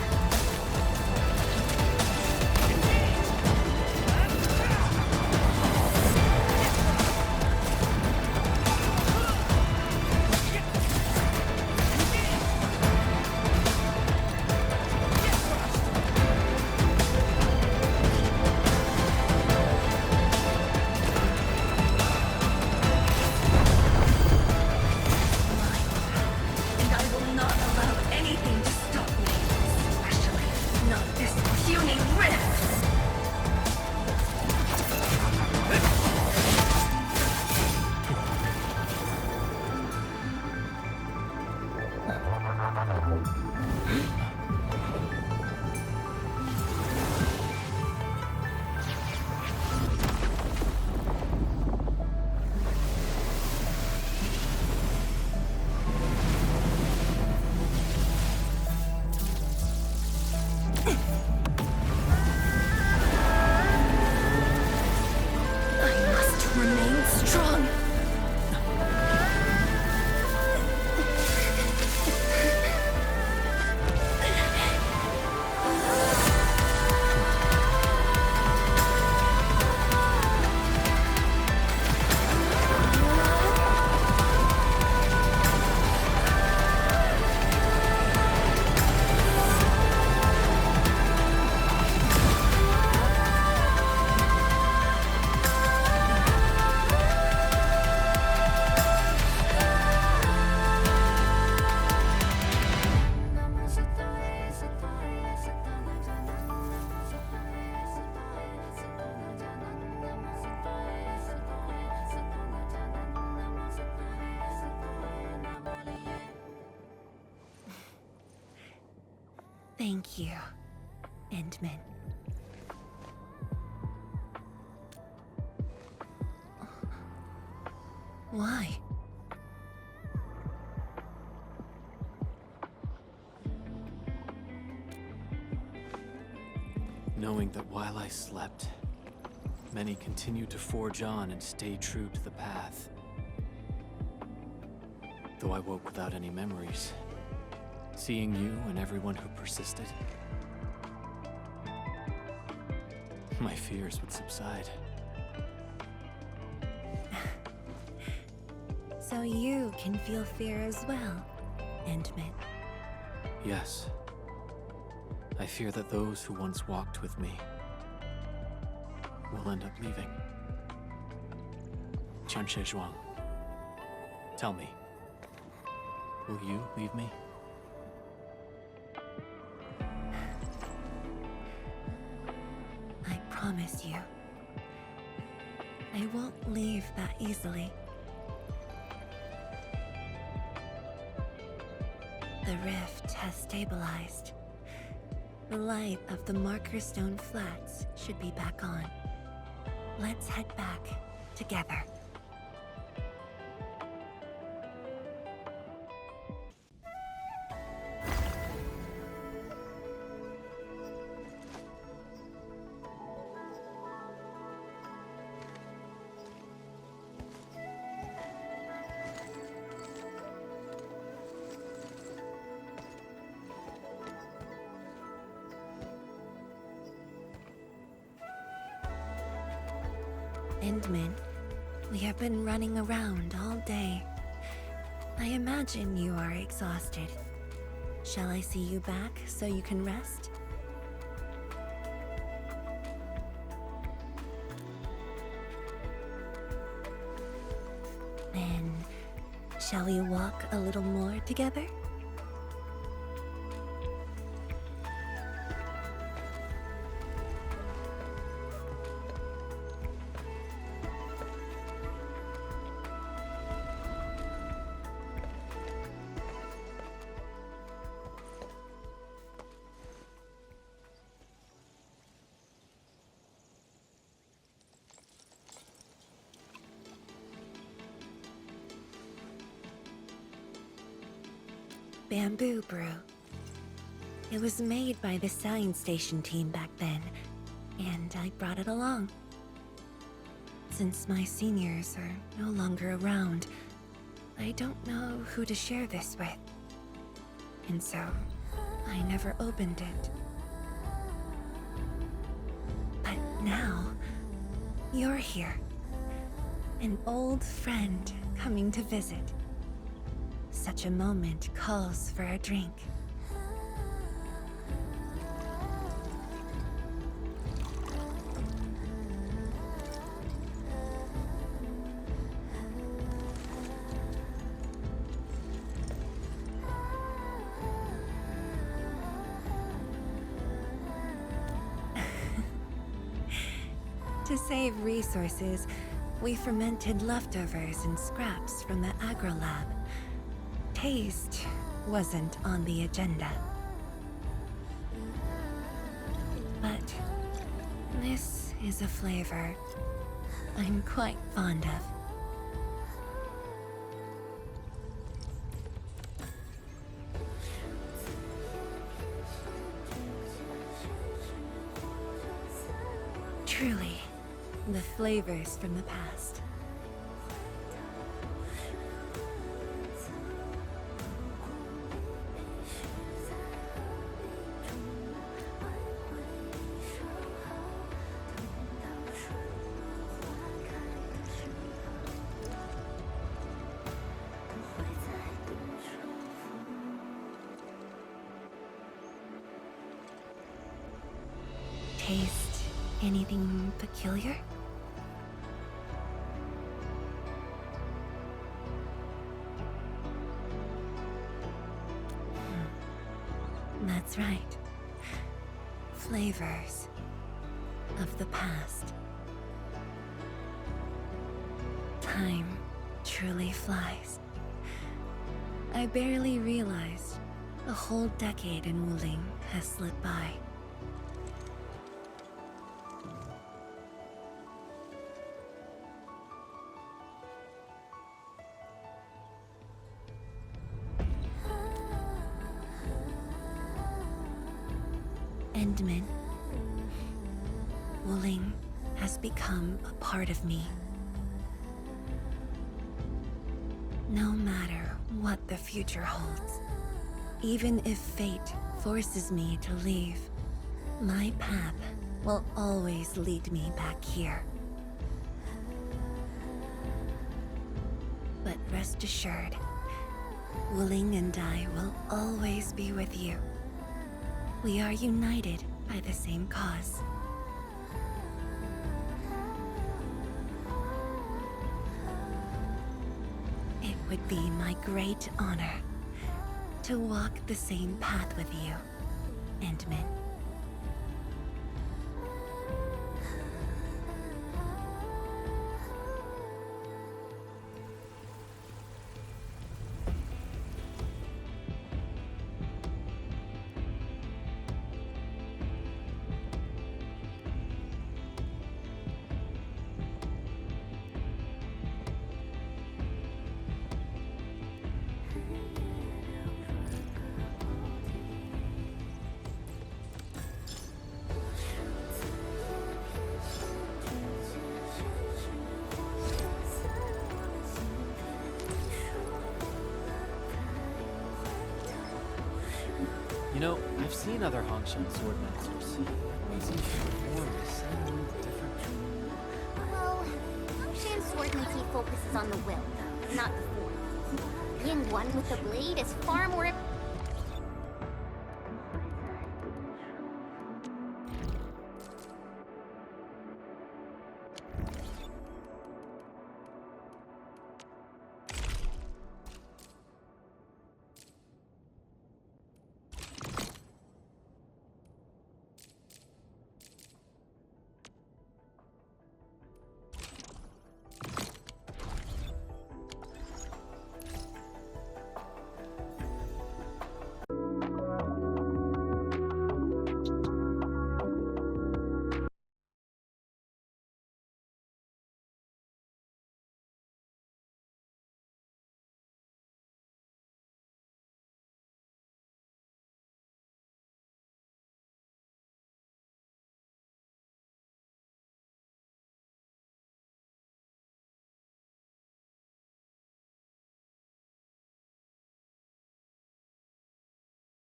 And I will not allow anything to stop me. Especially not this puny rift. I must remain strong. Thank you, Endman. Why? Knowing that while I slept, many continued to forge on and stay true to the path. Though I woke without any memories, seeing you and everyone who persisted, my fears would subside. So you can feel fear as well, Endman. Yes. I fear that those who once walked with me will end up leaving. Qianche Zhuang, tell me, will you leave me? I promise you, I won't leave that easily. The rift has stabilized. The light of the Marker Stone Flats should be back on. Let's head back together. Endman, we have been running around all day. I imagine you are exhausted. Shall I see you back so you can rest? Then, shall we walk a little more together? Bamboo brew. It was made by the science station team back then, and I brought it along. Since my seniors are no longer around, I don't know who to share this with. And so, I never opened it. But now, you're here. An old friend coming to visit. Such a moment calls for a drink. To save resources, we fermented leftovers and scraps from the agro lab. Taste wasn't on the agenda. But this is a flavor I'm quite fond of. Truly, the flavors from the past. Taste anything peculiar? That's right. Flavors of the past. Time truly flies. I barely realized A whole decade in Wuling has slipped by. Endman. Wuling has become a part of me. No matter what the future holds, even if fate forces me to leave, my path will always lead me back here. But rest assured, Wuling and I will always be with you. We are united by the same cause. It would be my great honor to walk the same path with you, Endman. You know, I've seen other Hongshan sword masters. Everyone seems to perform the same move differently. Well, Hongshan swordmancy focuses on the will, not the form. Being one with the blade is far more